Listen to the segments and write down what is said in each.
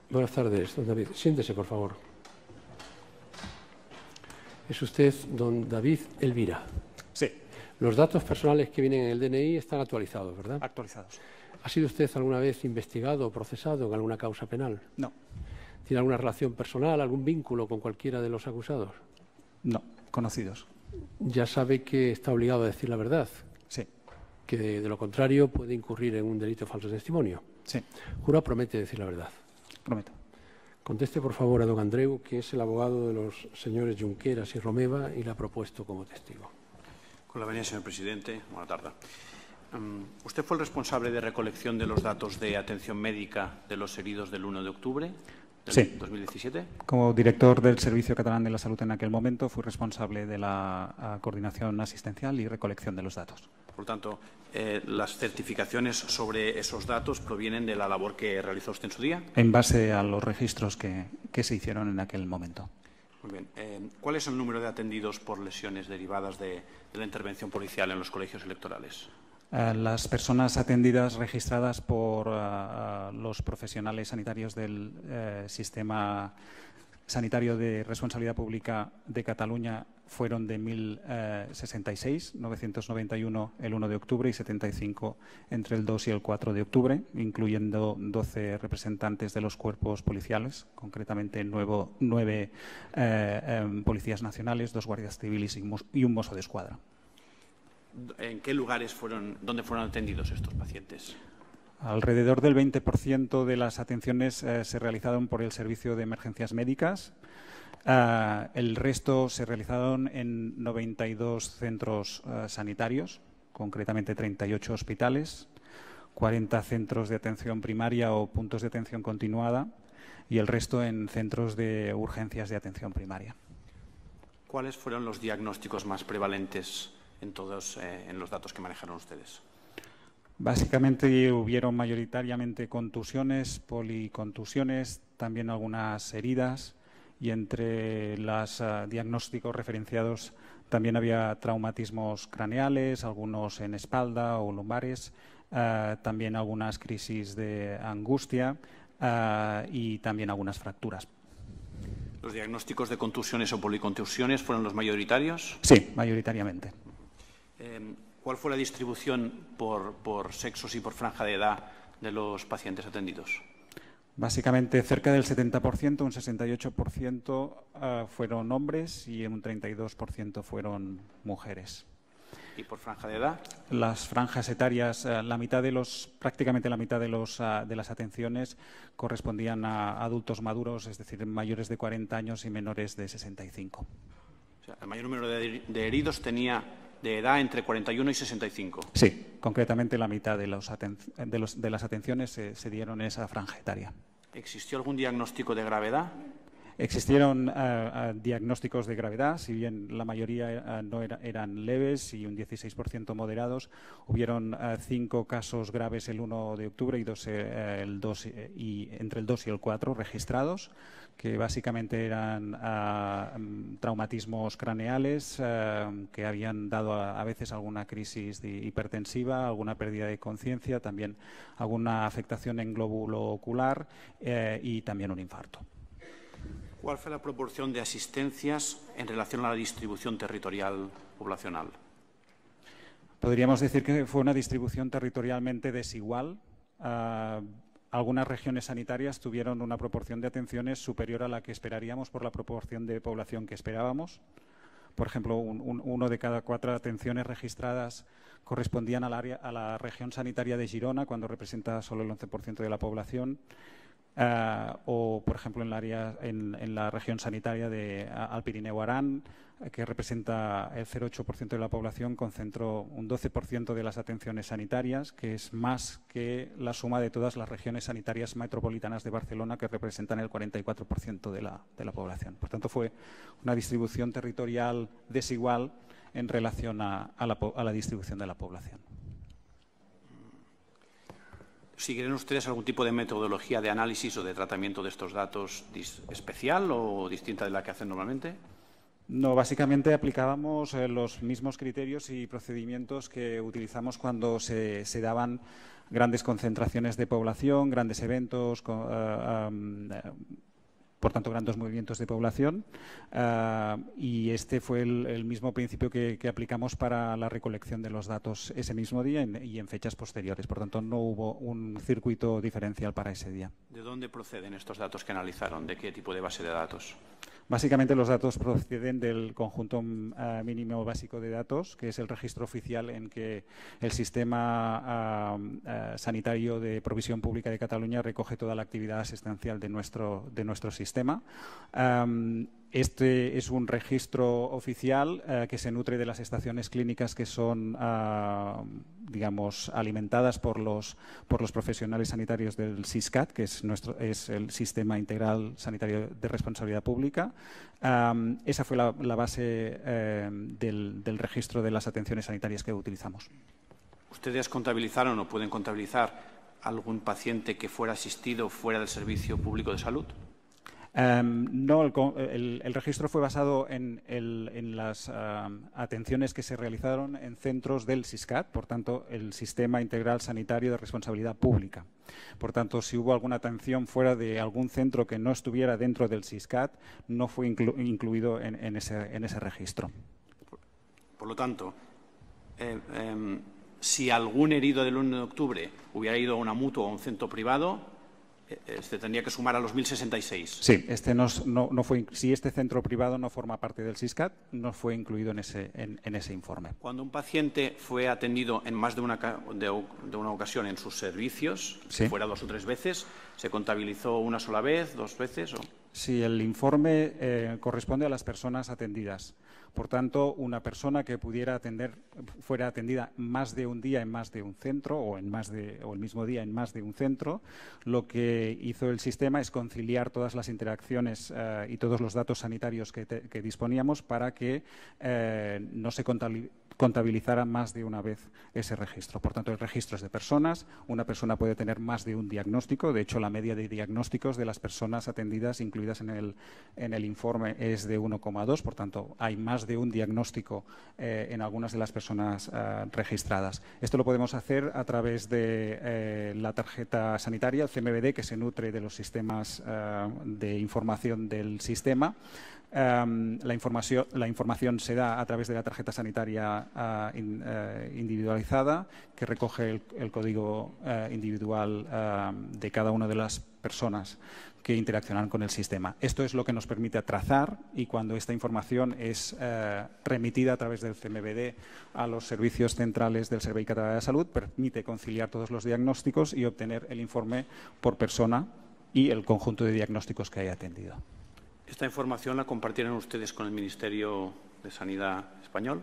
Buenas tardes, don David. Siéntese, por favor. Es usted don David Elvira. Sí. Los datos personales que vienen en el DNI están actualizados, ¿verdad? Actualizados. ¿Ha sido usted alguna vez investigado o procesado en alguna causa penal? No. ¿Tiene alguna relación personal, algún vínculo con cualquiera de los acusados? No. Conocidos. Ya sabe que está obligado a decir la verdad. Sí. Que de lo contrario puede incurrir en un delito de falso testimonio. Sí. ¿Jura o promete decir la verdad? Prometo. Conteste, por favor, a don Andreu, que es el abogado de los señores Junqueras y Romeva y la ha propuesto como testigo. Con la venia, señor presidente. Buena tarde. ¿Usted fue el responsable de recolección de los datos de atención médica de los heridos del 1 de octubre del Sí. 2017? Como director del Servicio Catalán de la Salud en aquel momento, fui responsable de la coordinación asistencial y recolección de los datos. Por lo tanto, las certificaciones sobre esos datos provienen de la labor que realizó usted en su día. En base a los registros que se hicieron en aquel momento. Muy bien. ¿Cuál es el número de atendidos por lesiones derivadas de la intervención policial en los colegios electorales? Las personas atendidas registradas por los profesionales sanitarios del Sistema Sanitario de Responsabilidad Pública de Cataluña fueron de 1.066, 991 el 1 de octubre y 75 entre el 2 y el 4 de octubre, incluyendo 12 representantes de los cuerpos policiales, concretamente 9 policías nacionales, 2 guardias civiles y un mozo de escuadra. ¿En qué lugares dónde fueron atendidos estos pacientes? Alrededor del 20% de las atenciones se realizaron por el Servicio de Emergencias Médicas. El resto se realizaron en 92 centros sanitarios, concretamente 38 hospitales, 40 centros de atención primaria o puntos de atención continuada y el resto en centros de urgencias de atención primaria. ¿Cuáles fueron los diagnósticos más prevalentes en los datos que manejaron ustedes? Básicamente hubieron mayoritariamente contusiones, policontusiones, también algunas heridas y entre los diagnósticos referenciados también había traumatismos craneales, algunos en espalda o lumbares, también algunas crisis de angustia y también algunas fracturas. ¿Los diagnósticos de contusiones o policontusiones fueron los mayoritarios? Sí, mayoritariamente. ¿Cuál fue la distribución por sexos y por franja de edad de los pacientes atendidos? Básicamente cerca del 70%, un 68% fueron hombres y un 32% fueron mujeres. ¿Y por franja de edad? Las franjas etarias, prácticamente la mitad de las atenciones correspondían a adultos maduros, es decir, mayores de 40 años y menores de 65. O sea, el mayor número de heridos tenía de edad entre 41 y 65. Sí, concretamente la mitad de las atenciones se dieron en esa franja etaria. ¿Existió algún diagnóstico de gravedad? Existieron diagnósticos de gravedad, si bien la mayoría no eran leves y un 16% moderados. Hubieron 5 casos graves el 1 de octubre y entre el 2 y el 4 registrados, que básicamente eran traumatismos craneales que habían dado a veces alguna crisis hipertensiva, alguna pérdida de conciencia, también alguna afectación en glóbulo ocular y también un infarto. ¿Cuál fue la proporción de asistencias en relación a la distribución territorial poblacional? Podríamos decir que fue una distribución territorialmente desigual. Algunas regiones sanitarias tuvieron una proporción de atenciones superior a la que esperaríamos por la proporción de población que esperábamos. Por ejemplo, 1 de cada 4 atenciones registradas correspondían a la región sanitaria de Girona, cuando representa solo el 11% de la población. O, por ejemplo, en la región sanitaria de Pirineu-Aran, que representa el 0,8% de la población, concentró un 12% de las atenciones sanitarias, que es más que la suma de todas las regiones sanitarias metropolitanas de Barcelona, que representan el 44% de la población. Por tanto, fue una distribución territorial desigual en relación a la distribución de la población. ¿Siguen ustedes algún tipo de metodología de análisis o de tratamiento de estos datos especial o distinta de la que hacen normalmente? No, básicamente aplicábamos los mismos criterios y procedimientos que utilizamos cuando se daban grandes concentraciones de población, grandes eventos, por tanto, grandes movimientos de población, y este fue el mismo principio que aplicamos para la recolección de los datos ese mismo día y en fechas posteriores. Por tanto, no hubo un circuito diferencial para ese día. ¿De dónde proceden estos datos que analizaron? ¿De qué tipo de base de datos? Básicamente los datos proceden del conjunto mínimo básico de datos, que es el registro oficial en que el sistema sanitario de provisión pública de Cataluña recoge toda la actividad asistencial de nuestro sistema. Este es un registro oficial que se nutre de las estaciones clínicas que son, digamos, alimentadas por los profesionales sanitarios del SISCAT, que es el Sistema Integral Sanitario de Responsabilidad Pública. Esa fue la base del registro de las atenciones sanitarias que utilizamos. ¿Ustedes contabilizaron o pueden contabilizar algún paciente que fuera asistido fuera del servicio público de salud? No, el registro fue basado en las atenciones que se realizaron en centros del SISCAT, por tanto, el Sistema Integral Sanitario de Responsabilidad Pública. Por tanto, si hubo alguna atención fuera de algún centro que no estuviera dentro del SISCAT, no fue incluido en ese registro. Por lo tanto, si algún herido del 1 de octubre hubiera ido a una mutua o a un centro privado, tendría que sumar a los 1.066. Sí, no fue, si este centro privado no forma parte del SISCAT, no fue incluido en ese informe. Cuando un paciente fue atendido en más de una ocasión en sus servicios, sí, fuera 2 o 3 veces, ¿se contabilizó una sola vez, 2 veces? Sí, el informe corresponde a las personas atendidas. Por tanto, una persona que fuera atendida más de un día en más de un centro o el mismo día en más de un centro, lo que hizo el sistema es conciliar todas las interacciones y todos los datos sanitarios que disponíamos para que no se contabilizara más de una vez ese registro. Por tanto, el registro es de personas. Una persona puede tener más de un diagnóstico. De hecho, la media de diagnósticos de las personas atendidas incluidas en el informe es de 1,2. Por tanto, hay más de un diagnóstico en algunas de las personas registradas. Esto lo podemos hacer a través de la tarjeta sanitaria, el CMBD, que se nutre de los sistemas de información del sistema. La información se da a través de la tarjeta sanitaria individualizada, que recoge el código individual de cada una de las personas que interaccionan con el sistema. Esto es lo que nos permite trazar, y cuando esta información es remitida a través del CMBD a los servicios centrales del Servei Català de Salud, permite conciliar todos los diagnósticos y obtener el informe por persona y el conjunto de diagnósticos que haya atendido. ¿Esta información la compartieron ustedes con el Ministerio de Sanidad español?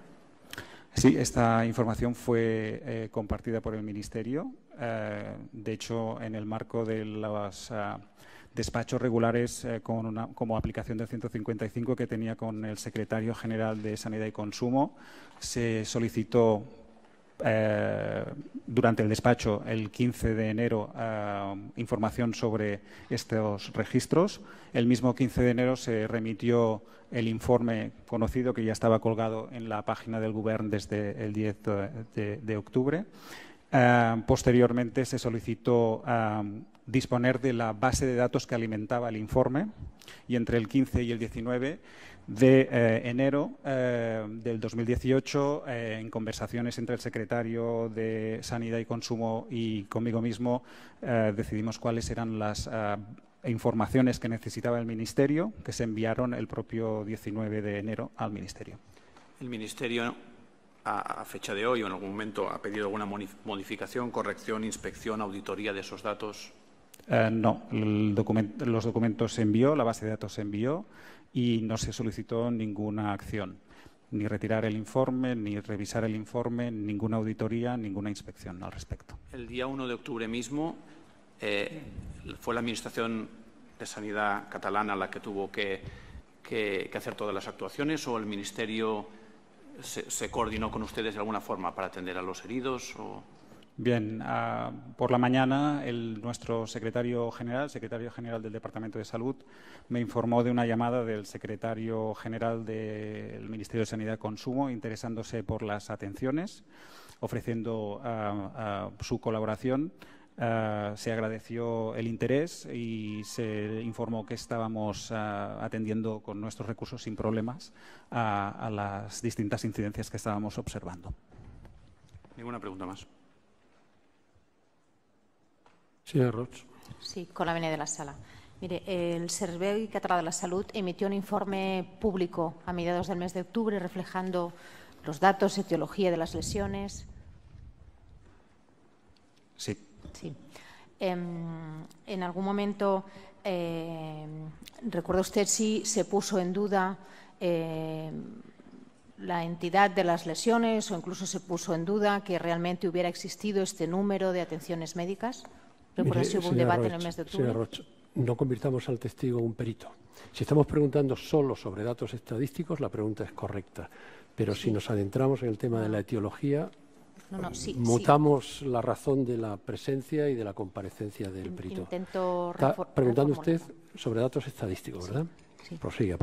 Sí, esta información fue compartida por el Ministerio. De hecho, en el marco de los despachos regulares como aplicación del 155 que tenía con el Secretario General de Sanidad y Consumo, se solicitó durante el despacho el 15 de enero información sobre estos registros. El mismo 15 de enero se remitió el informe conocido, que ya estaba colgado en la página del Govern desde el 10 de octubre. Posteriormente se solicitó disponer de la base de datos que alimentaba el informe, y entre el 15 y el 19 de enero del 2018, en conversaciones entre el secretario de Sanidad y Consumo y conmigo mismo, decidimos cuáles eran las informaciones que necesitaba el Ministerio, que se enviaron el propio 19 de enero al Ministerio. ¿El Ministerio, a fecha de hoy o en algún momento, ha pedido alguna modificación, corrección, inspección, auditoría de esos datos? No, los documentos se envió, la base de datos se envió y no se solicitó ninguna acción, ni retirar el informe, ni revisar el informe, ninguna auditoría, ninguna inspección al respecto. El día 1 de octubre mismo fue la Administración de Sanidad catalana la que tuvo que hacer todas las actuaciones, o el Ministerio se coordinó con ustedes de alguna forma para atender a los heridos? Bien, por la mañana nuestro secretario general del Departamento de Salud, me informó de una llamada del secretario general del Ministerio de Sanidad y Consumo interesándose por las atenciones, ofreciendo su colaboración. Se agradeció el interés y se informó que estábamos atendiendo con nuestros recursos sin problemas a las distintas incidencias que estábamos observando. ¿Ninguna pregunta más? Señora Roig. Sí, con la venia de la sala. Mire, el Servei Català de la Salud emitió un informe público a mediados del mes de octubre reflejando los datos, etiología de las lesiones. Sí. Sí. En algún momento, ¿recuerda usted si se puso en duda la entidad de las lesiones o incluso se puso en duda que realmente hubiera existido este número de atenciones médicas? ¿Recuerda si hubo un debate en el mes de octubre? Señora Roig, no convirtamos al testigo en un perito. Si estamos preguntando solo sobre datos estadísticos, la pregunta es correcta. Pero si nos adentramos en el tema de la etiología, mutamos la razón de la presencia y de la comparecencia del perito. Está preguntando usted sobre datos estadísticos, ¿verdad? Sí. Prosiga.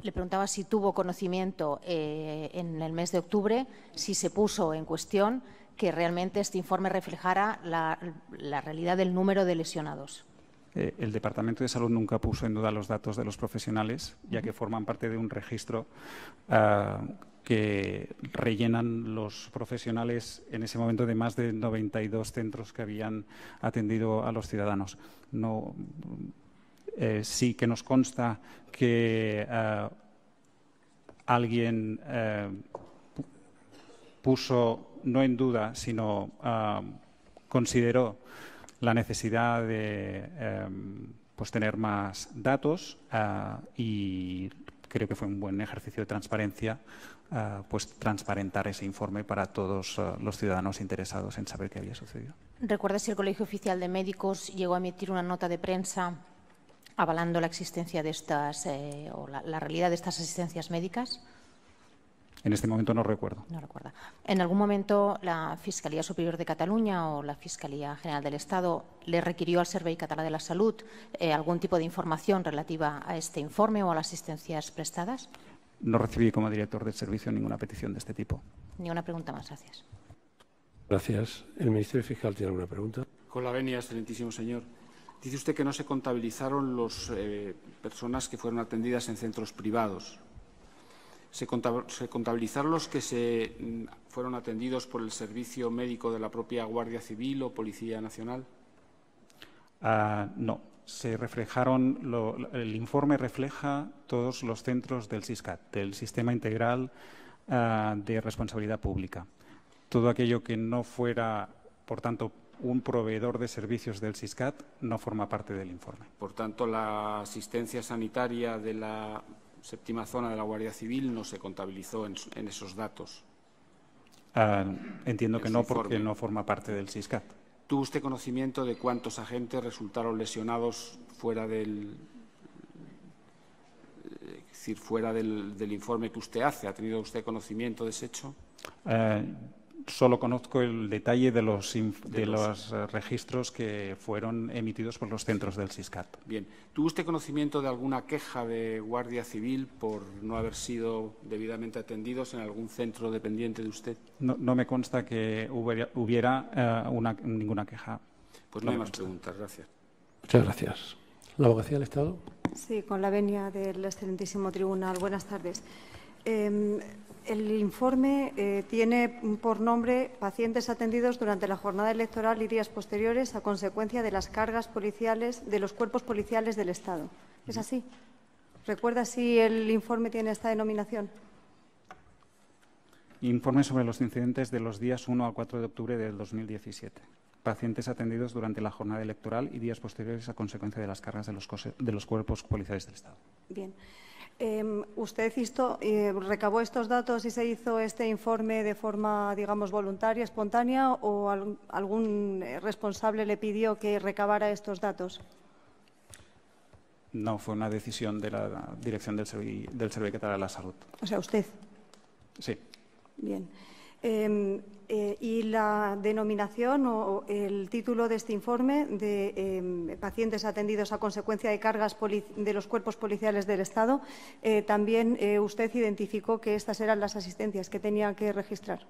Le preguntaba si tuvo conocimiento en el mes de octubre, si se puso en cuestión que realmente este informe reflejara la realidad del número de lesionados. El Departamento de Salud nunca puso en duda los datos de los profesionales, ya que forman parte de un registro que rellenan los profesionales en ese momento de más de 92 centros que habían atendido a los ciudadanos. No, sí que nos consta que alguien puso no en duda, sino consideró la necesidad de tener más datos y creo que fue un buen ejercicio de transparencia transparentar ese informe para todos los ciudadanos interesados en saber qué había sucedido. ¿Recuerda si el Colegio Oficial de Médicos llegó a emitir una nota de prensa avalando la existencia de estas o la realidad de estas asistencias médicas? En este momento no recuerdo. No recuerda. ¿En algún momento la Fiscalía Superior de Cataluña o la Fiscalía General del Estado le requirió al Servei Català de la Salud algún tipo de información relativa a este informe o a las asistencias prestadas? No recibí como director del servicio ninguna petición de este tipo. Ni una pregunta más. Gracias. Gracias. ¿El Ministerio Fiscal tiene alguna pregunta? Con la venia, excelentísimo señor. Dice usted que no se contabilizaron las personas que fueron atendidas en centros privados. ¿Se contabilizaron los que fueron atendidos por el servicio médico de la propia Guardia Civil o Policía Nacional? No. El informe refleja todos los centros del SISCAT, del Sistema Integral de Responsabilidad Pública. Todo aquello que no fuera, por tanto, un proveedor de servicios del SISCAT no forma parte del informe. Por tanto, la asistencia sanitaria de la séptima zona de la Guardia Civil no se contabilizó en esos datos. Entiendo que no, porque no forma parte del SISCAT. ¿Tuvo usted conocimiento de cuántos agentes resultaron lesionados fuera del informe que usted hace? ¿Ha tenido usted conocimiento de ese hecho? Solo conozco el detalle de los registros que fueron emitidos por los centros del SISCAT. Bien. ¿Tuvo usted conocimiento de alguna queja de Guardia Civil por no haber sido debidamente atendidos en algún centro dependiente de usted? No me consta que hubiera ninguna queja. Pues no hay más preguntas. Gracias. Muchas gracias. ¿La Abogacía del Estado? Sí, con la venia del excelentísimo tribunal. Buenas tardes. El informe tiene por nombre pacientes atendidos durante la jornada electoral y días posteriores a consecuencia de las cargas policiales de los cuerpos policiales del Estado. ¿Es así? ¿Recuerda si el informe tiene esta denominación? Informe sobre los incidentes de los días 1 al 4 de octubre del 2017. Pacientes atendidos durante la jornada electoral y días posteriores a consecuencia de las cargas de los cuerpos policiales del Estado. Bien. ¿Usted recabó estos datos y se hizo este informe de forma, digamos, voluntaria, espontánea, o algún responsable le pidió que recabara estos datos? No, fue una decisión de la dirección del Servei Català de la Salud. O sea, ¿usted? Sí. Bien. Y la denominación o el título de este informe de pacientes atendidos a consecuencia de cargas de los cuerpos policiales del Estado, también usted identificó que estas eran las asistencias que tenía que registrar.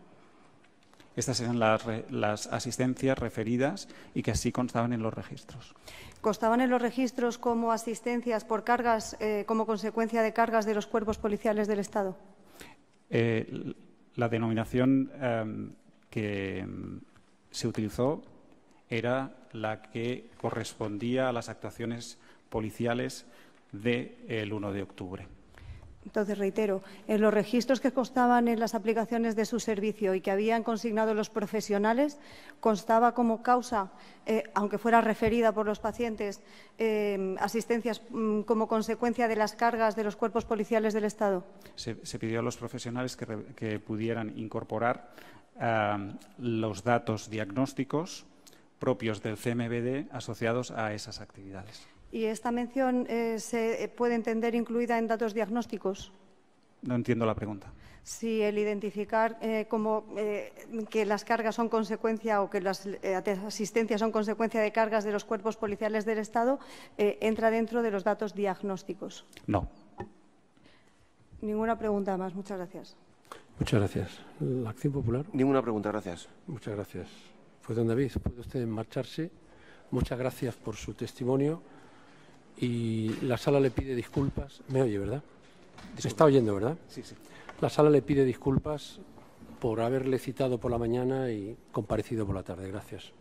Estas eran las asistencias referidas y que así constaban en los registros. ¿Constaban en los registros como asistencias por cargas, como consecuencia de cargas de los cuerpos policiales del Estado? La denominación que se utilizó era la que correspondía a las actuaciones policiales del 1 de octubre. Entonces, reitero, en los registros que constaban en las aplicaciones de su servicio y que habían consignado los profesionales, constaba como causa, aunque fuera referida por los pacientes, asistencias como consecuencia de las cargas de los cuerpos policiales del Estado. Se pidió a los profesionales que pudieran incorporar los datos diagnósticos propios del CMVD asociados a esas actividades. ¿Y esta mención se puede entender incluida en datos diagnósticos? No entiendo la pregunta. Si el identificar que las cargas son consecuencia o que las asistencias son consecuencia de cargas de los cuerpos policiales del Estado, entra dentro de los datos diagnósticos. No. Ninguna pregunta más. Muchas gracias. Muchas gracias. ¿La Acción Popular? Ninguna pregunta, gracias. Muchas gracias. Pues don David, puede usted marcharse. Muchas gracias por su testimonio. Y la sala le pide disculpas. ¿Me oye, verdad? Se está oyendo, ¿verdad? Sí, sí. La sala le pide disculpas por haberle citado por la mañana y comparecido por la tarde. Gracias.